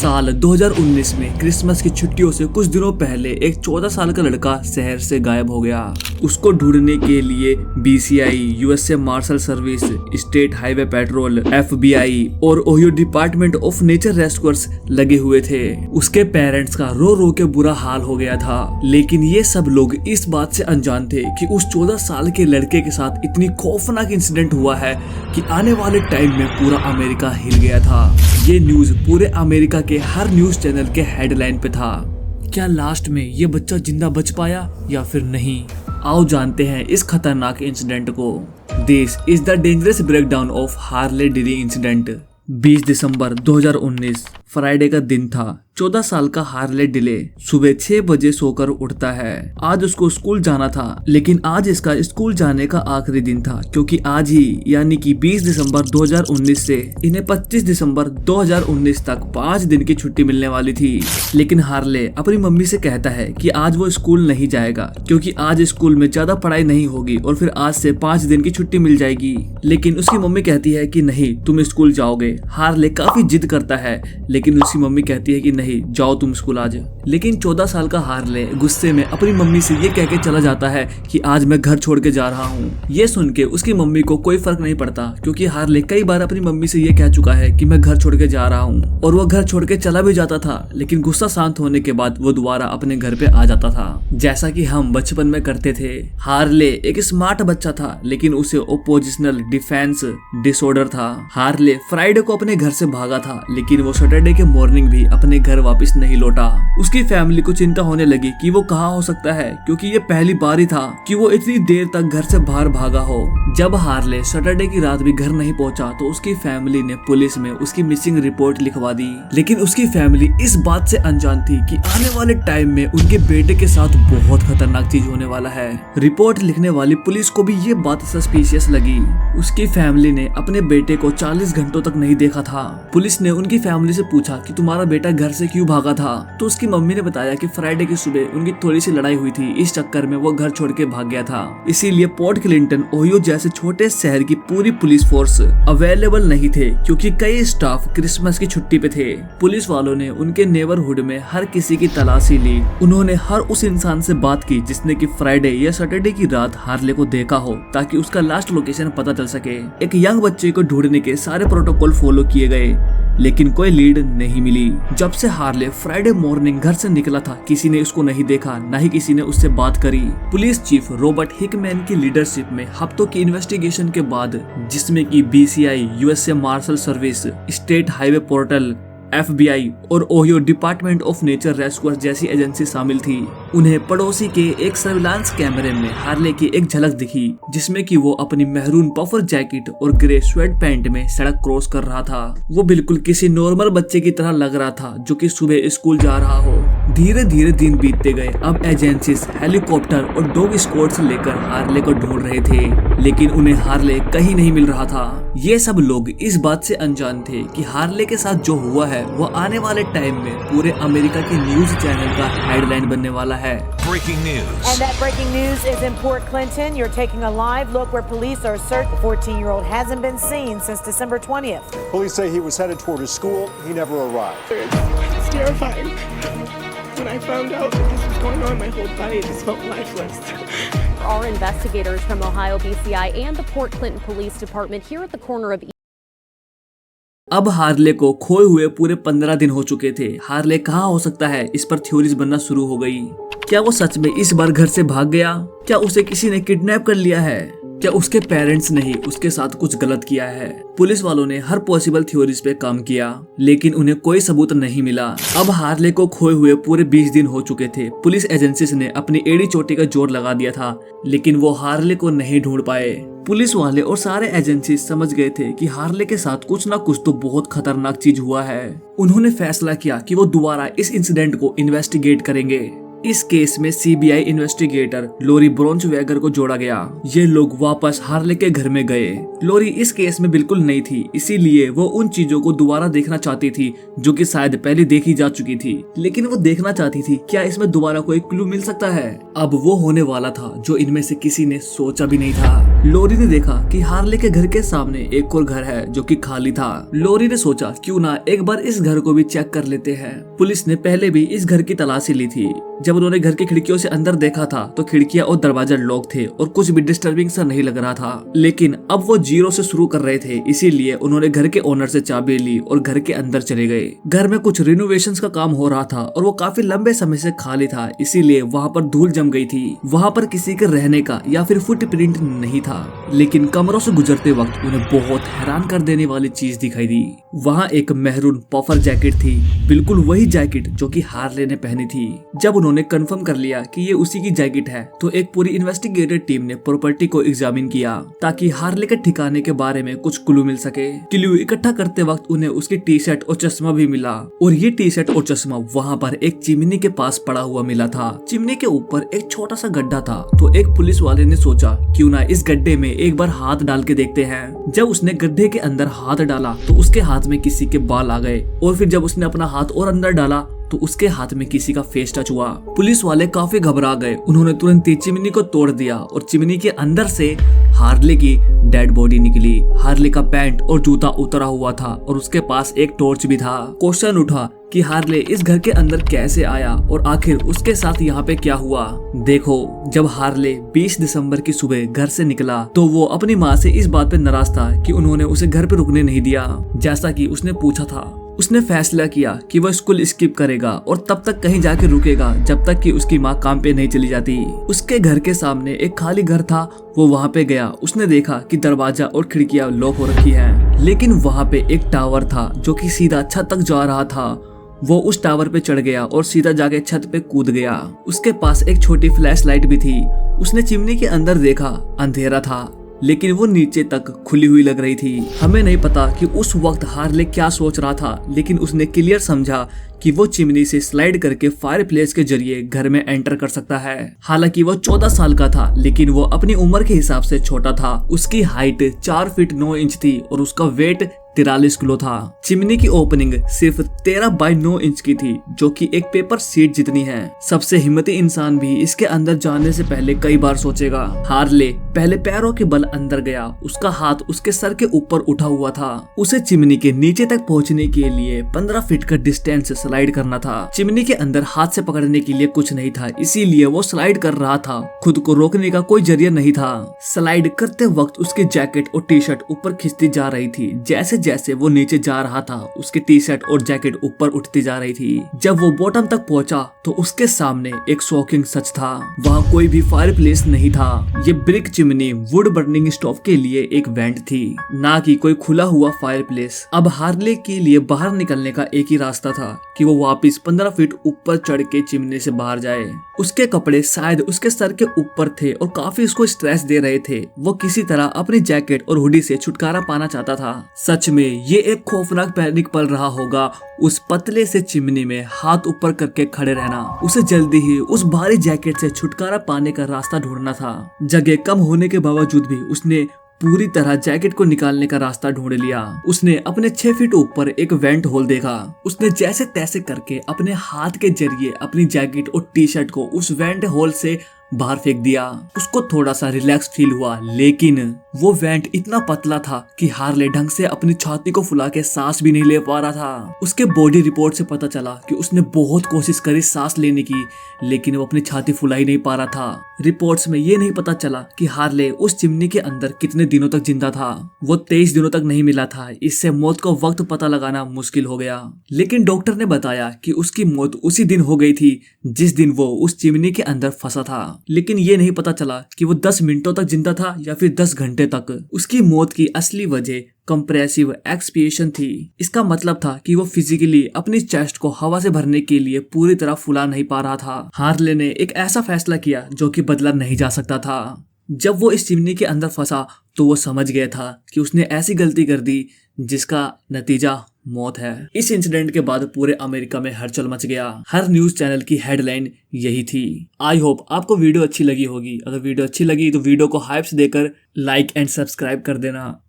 साल 2019 में क्रिसमस की छुट्टियों से कुछ दिनों पहले एक 14 साल का लड़का शहर से गायब हो गया। उसको ढूंढने के लिए BCI, USA marshal service, state highway patrol, FBI और Ohio department of nature rescuers लगे हुए थे। उसके पेरेंट्स का रो रो के बुरा हाल हो गया था, लेकिन ये सब लोग इस बात से अनजान थे कि उस 14 साल के लड़के के साथ इतनी खौफनाक इंसिडेंट हुआ है कि आने वाले टाइम में पूरा अमेरिका हिल गया था। ये न्यूज पूरे अमेरिका के हर न्यूज चैनल के हेडलाइन पे था। क्या लास्ट में ये बच्चा जिंदा बच पाया या फिर नहीं? आओ जानते हैं इस खतरनाक इंसिडेंट को। This is the dangerous breakdown of Harley Davy incident. 20 दिसंबर 2019 फ्राइडे का दिन था। 14 साल का हार्ले डिले सुबह 6 बजे सोकर उठता है। आज उसको स्कूल जाना था, लेकिन आज इसका स्कूल जाने का आखिरी दिन था, क्योंकि आज ही यानी कि 20 दिसंबर 2019 से इन्हें 25 दिसंबर 2019 तक 5 दिन की छुट्टी मिलने वाली थी। लेकिन हार्ले अपनी मम्मी से कहता है कि आज वो स्कूल नहीं जाएगा, क्योंकि आज स्कूल में ज्यादा पढ़ाई नहीं होगी और फिर आज से 5 दिन की छुट्टी मिल जाएगी। लेकिन उसकी मम्मी कहती है कि नहीं, तुम स्कूल जाओगे। हार्ले काफी जिद करता है, लेकिन उसकी मम्मी कहती है कि नहीं, जाओ तुम स्कूल आज। लेकिन 14 साल का हार्ले गुस्से में अपनी मम्मी से ये कह के चला जाता है कि आज मैं घर छोड़ के जा रहा हूँ। ये सुन के उसकी मम्मी को कोई फर्क नहीं पड़ता, क्योंकि हार्ले कई बार अपनी मम्मी से ये कह चुका है कि मैं घर छोड़ के जा रहा हूँ, और वो घर छोड़ के चला भी जाता था। लेकिन गुस्सा शांत होने के बाद वो दोबारा अपने घर पे आ जाता था, जैसा कि हम बचपन में करते थे। हार्ले एक स्मार्ट बच्चा था, लेकिन उसे ओपोजिशनल डिफेंस डिसऑर्डर था। हार्ले फ्राइडे को अपने घर से भागा था, लेकिन वो सैटरडे के मॉर्निंग भी अपने घर वापस नहीं लौटा। उसकी फैमिली को चिंता होने लगी कि वो कहाँ हो सकता है, क्योंकि ये पहली बार ही था कि वो इतनी देर तक घर से बाहर भागा हो। जब हार्ले सैटरडे की रात भी घर नहीं पहुंचा, तो उसकी फैमिली ने पुलिस में उसकी मिसिंग रिपोर्ट लिखवा दी। लेकिन उसकी फैमिली इस बात से अनजान थी कि आने वाले टाइम में उनके बेटे के साथ बहुत खतरनाक चीज होने वाला है। रिपोर्ट लिखने वाली पुलिस को भी ये बात सस्पिशियस लगी। उसकी फैमिली ने अपने बेटे को 40 घंटों तक नहीं देखा था। पुलिस ने उनकी फैमिली से पूछा कि तुम्हारा बेटा घर से क्यों भागा था, तो उसकी मम्मी ने बताया कि फ्राइडे की सुबह उनकी थोड़ी सी लड़ाई हुई थी, इस चक्कर में वो घर छोड़ के भाग गया था। इसीलिए पोर्ट क्लिंटन ओहियो जैसे छोटे शहर की पूरी पुलिस फोर्स अवेलेबल नहीं थे, क्योंकि कई स्टाफ क्रिसमस की छुट्टी पे थे। पुलिस वालों ने उनके नेबरहुड में हर किसी की तलाशी ली। उन्होंने हर उस इंसान से बात की जिसने की फ्राइडे या सैटरडे की रात हार्ले को देखा हो, ताकि उसका लास्ट लोकेशन पता चल सके। एक यंग बच्चे को ढूंढने के सारे प्रोटोकॉल फॉलो किए गए, लेकिन कोई लीड नहीं मिली। जब से हार्ले फ्राइडे मॉर्निंग घर से निकला था, किसी ने उसको नहीं देखा, न ही किसी ने उससे बात करी। पुलिस चीफ रॉबर्ट हिकमैन की लीडरशिप में हफ्तों की इन्वेस्टिगेशन के बाद, जिसमें कि BCI, USA marshal service, state highway portal, FBI और Ohio department of nature rescuers जैसी एजेंसी शामिल थी, उन्हें पड़ोसी के एक सर्विलांस कैमरे में हार्ले की एक झलक दिखी, जिसमें कि वो अपनी महरून पफर जैकेट और ग्रे स्वेट पैंट में सड़क क्रॉस कर रहा था। वो बिल्कुल किसी नॉर्मल बच्चे की तरह लग रहा था, जो कि सुबह स्कूल जा रहा हो। धीरे धीरे दिन बीतते गए। अब एजेंसीज हेलीकॉप्टर और डॉग स्क्वाड्स लेकर हार्ले को ढूंढ रहे थे, लेकिन उन्हें हार्ले कहीं नहीं मिल रहा था। ये सब लोग इस बात से अनजान थे कि हार्ले के साथ जो हुआ है वो आने वाले टाइम में पूरे अमेरिका के न्यूज चैनल का हेडलाइन बनने वाला है। Breaking news. And that breaking news is in Port Clinton. You're taking a live look where police are searching. The 14-year-old hasn't been seen since December 20th. Police say he was headed toward his school. He never arrived. It's terrifying. When I found out that this was going on, my whole body just felt lifeless. Our investigators from Ohio BCI and the Port Clinton Police Department here at the corner of अब Harley को खोए हुए पूरे 15 दिन हो चुके थे। Harley कहाँ हो सकता है, इस पर थ्योरीज बनना शुरू हो गई। क्या वो सच में इस बार घर से भाग गया? क्या उसे किसी ने किडनैप कर लिया है? क्या उसके पेरेंट्स ने ही उसके साथ कुछ गलत किया है? पुलिस वालों ने हर पॉसिबल थ्योरीज पे काम किया, लेकिन उन्हें कोई सबूत नहीं मिला। अब हार्ले को खोए हुए पूरे 20 दिन हो चुके थे। पुलिस एजेंसीज ने अपनी एड़ी चोटी का जोर लगा दिया था, लेकिन वो हार्ले को नहीं ढूंढ पाए। पुलिस वाले और सारे एजेंसी समझ गए थे कि हार्ले के साथ कुछ ना कुछ तो बहुत खतरनाक चीज हुआ है। उन्होंने फैसला किया कि वो दोबारा इस इंसिडेंट को इन्वेस्टिगेट करेंगे। इस केस में सीबीआई इन्वेस्टिगेटर लोरी ब्रोंचवेगर को जोड़ा गया। ये लोग वापस हार्ले के घर में गए। लोरी इस केस में बिल्कुल नई थी, इसीलिए वो उन चीजों को दोबारा देखना चाहती थी जो कि शायद पहले देखी जा चुकी थी, लेकिन वो देखना चाहती थी क्या इसमें दोबारा कोई क्लू मिल सकता है। अब वो होने वाला था जो इनमें से किसी ने सोचा भी नहीं था। लोरी ने देखा कि हार्ले के घर के सामने एक और घर है जो कि खाली था। लोरी ने सोचा क्यों ना एक बार इस घर को भी चेक कर लेते हैं। पुलिस ने पहले भी इस घर की तलाशी ली थी। जब उन्होंने घर की खिड़कियों से अंदर देखा था तो खिड़कियां और दरवाजा लॉक थे और कुछ भी डिस्टर्बिंग सा नहीं लग रहा था, लेकिन अब वो जीरो से शुरू कर रहे थे, इसीलिए उन्होंने घर के ओनर से चाबी ली और घर के अंदर चले गए। घर में कुछ रिनोवेशंस का काम हो रहा था और वो काफी लंबे समय से खाली था, इसीलिए वहाँ पर धूल जम गई थी। वहाँ पर किसी के रहने का या फिर फुटप्रिंट नहीं था, लेकिन कमरों से गुजरते वक्त उन्हें बहुत हैरान कर देने वाली चीज दिखाई दी। वहाँ एक मेहरून पफर जैकेट थी, बिल्कुल वही जैकेट जो कि हार्ले ने पहनी थी। जब उन्होंने कंफर्म कर लिया कि ये उसी की जैकेट है तो एक पूरी इन्वेस्टिगेटिव टीम ने प्रॉपर्टी को एग्जामिन किया ताकि हार्ले के ठिकाने के बारे में कुछ क्लू मिल सके। क्लू इकट्ठा करते वक्त उन्हें उसकी टी शर्ट और चश्मा भी मिला और ये टी शर्ट और चश्मा वहाँ पर एक चिमनी के पास पड़ा हुआ मिला था। चिमनी के ऊपर एक छोटा सा गड्ढा था, तो एक पुलिस वाले ने सोचा क्यों ना इस गड्ढे में एक बार हाथ डाल के देखते हैं। जब उसने गड्ढे के अंदर हाथ डाला तो उसके हाथ में किसी के बाल आ गए और फिर जब उसने अपना हाथ और अंदर डाला तो उसके हाथ में किसी का फेस टच हुआ। पुलिस वाले काफी घबरा गए। उन्होंने तुरंत ही चिमनी को तोड़ दिया और चिमनी के अंदर से हार्ले की डेड बॉडी निकली। हार्ले का पैंट और जूता उतरा हुआ था और उसके पास एक टॉर्च भी था। क्वेश्चन उठा कि हार्ले इस घर के अंदर कैसे आया और आखिर उसके साथ यहाँ पे क्या हुआ। देखो, जब हार्ले 20 दिसंबर की सुबह घर से निकला तो वो अपनी माँ से इस बात पे नाराज था कि उन्होंने उसे घर पे रुकने नहीं दिया जैसा कि उसने पूछा था। उसने फैसला किया कि वह स्कूल स्किप करेगा और तब तक कहीं जाके रुकेगा जब तक कि उसकी माँ काम पे नहीं चली जाती। उसके घर के सामने एक खाली घर था, वो वहाँ पे गया। उसने देखा कि दरवाजा और खिड़कियां लॉक हो रखी हैं, लेकिन वहाँ पे एक टावर था जो कि सीधा छत तक जा रहा था। वो उस टावर पे चढ़ गया और सीधा जाके छत पे कूद गया। उसके पास एक छोटी फ्लैश लाइट भी थी। उसने चिमनी के अंदर देखा, अंधेरा था लेकिन वो नीचे तक खुली हुई लग रही थी। हमें नहीं पता कि उस वक्त हार्ले क्या सोच रहा था, लेकिन उसने क्लियर समझा कि वो चिमनी से स्लाइड करके फायर प्लेस के जरिए घर में एंटर कर सकता है। हालांकि वो 14 साल का था, लेकिन वो अपनी उम्र के हिसाब से छोटा था। उसकी हाइट 4 फीट 9 इंच थी और उसका वेट 43 किलो था। चिमनी की ओपनिंग सिर्फ 13 बाई 9 इंच की थी, जो कि एक पेपर सीट जितनी है। सबसे हिम्मती इंसान भी इसके अंदर जाने से पहले कई बार सोचेगा। हार्ले पहले पैरों के बल अंदर गया। उसका हाथ उसके सर के ऊपर उठा हुआ था। उसे चिमनी के नीचे तक पहुंचने के लिए 15 फीट का डिस्टेंस स्लाइड करना था। चिमनी के अंदर हाथ से पकड़ने के लिए कुछ नहीं था, इसीलिए वो स्लाइड कर रहा था। खुद को रोकने का कोई जरिया नहीं था। स्लाइड करते वक्त उसकी जैकेट और टी शर्ट ऊपर खिंचती जा रही थी। जैसे जैसे वो नीचे जा रहा था, उसकी टी शर्ट और जैकेट ऊपर उठती जा रही थी। जब वो बॉटम तक पहुंचा तो उसके सामने एक शॉकिंग सच था। वहाँ कोई भी फायर प्लेस नहीं था। ये brick chimney would burning stove के लिए एक वेंट थी, ना कि कोई खुला हुआ फायर प्लेस। अब हार्ले के लिए बाहर निकलने का एक ही रास्ता था कि वो वापस 15 फीट ऊपर चढ़ के चिमनी से बाहर जाए। उसके कपड़े शायद उसके सर के ऊपर थे और काफी उसको स्ट्रेस दे रहे थे। वो किसी तरह अपनी जैकेट और हुडी से छुटकारा पाना चाहता था। सच में ये एक खौफनाक पैनिक पल रहा होगा, उस पतले से चिमनी में हाथ ऊपर करके खड़े रहना। उसे जल्दी ही उस भारी जैकेट से छुटकारा पाने का रास्ता ढूंढना था। जगह कम होने के बावजूद भी उसने पूरी तरह जैकेट को निकालने का रास्ता ढूंढ लिया। उसने अपने 6 फीट ऊपर एक वेंट होल देखा। उसने जैसे तैसे करके अपने हाथ के जरिए अपनी जैकेट और टी शर्ट को उस वेंट होल से बाहर फेंक दिया। उसको थोड़ा सा रिलैक्स फील हुआ, लेकिन वो वेंट इतना पतला था कि हार्ले ढंग से अपनी छाती को फुला के सांस भी नहीं ले पा रहा था। उसके बॉडी रिपोर्ट से पता चला कि उसने बहुत कोशिश करी सांस लेने की, लेकिन वो अपनी छाती फुला ही नहीं पा रहा था। रिपोर्ट्स में ये नहीं पता चला कि हार्ले उस चिमनी के अंदर कितने दिनों तक जिंदा था। वो 23 दिनों तक नहीं मिला था। इससे मौत का वक्त पता लगाना मुश्किल हो गया। लेकिन डॉक्टर ने बताया कि उसकी मौत उसी दिन हो गई थी जिस दिन वो उस चिमनी के अंदर फंसा था। लेकिन ये नहीं पता चला कि वो 10 मिनटों तक जिंदा था या फिर 10 घंटे तक। उसकी मौत की असली वजह कंप्रेसिव एक्सपिरेशन थी। इसका मतलब था कि वो फिजिकली अपनी चेस्ट को हवा से भरने के लिए पूरी तरह फुला नहीं पा रहा था। हार्ले ने एक ऐसा फैसला किया जो कि बदला नहीं जा सकता था। जब वो इस चिमनी के अंदर फंसा तो वो समझ गया था कि उसने ऐसी गलती कर दी जिसका नतीजा मौत है। इस इंसिडेंट के बाद पूरे अमेरिका में हलचल मच गया। हर न्यूज चैनल की हेडलाइन यही थी। आई होप आपको वीडियो अच्छी लगी होगी। अगर वीडियो अच्छी लगी तो वीडियो को हाइप्स देकर लाइक एंड सब्सक्राइब कर देना।